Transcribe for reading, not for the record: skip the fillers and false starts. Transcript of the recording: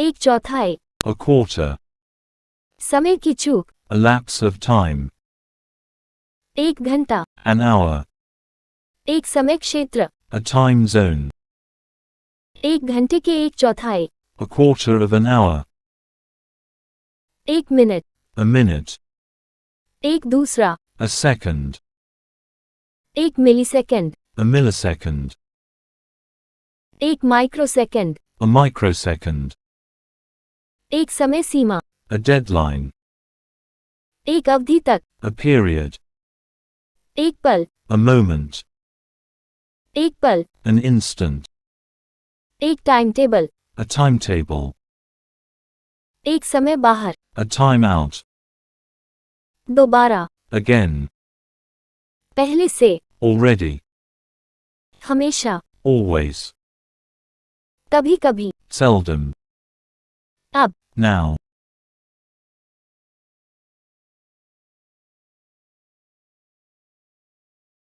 एक चौथाई, a quarter, समय की चूक, a lapse of time, एक घंटा, an hour, एक समय क्षेत्र, a time zone, एक घंटे के एक चौथाई, a quarter of an hour, एक मिनट, a minute, एक दूसरा, a second, एक मिलीसेकंड, a millisecond, एक माइक्रोसेकंड, a microsecond, एक समय सीमा, a deadline, एक अवधि तक, a period, एक पल, a moment, एक पल, an instant, एक टाइम टेबल, a timetable, एक समय बाहर, a time out, दोबारा, again, पहले से, already, हमेशा, always, कभी कभी, seldom, अब, now.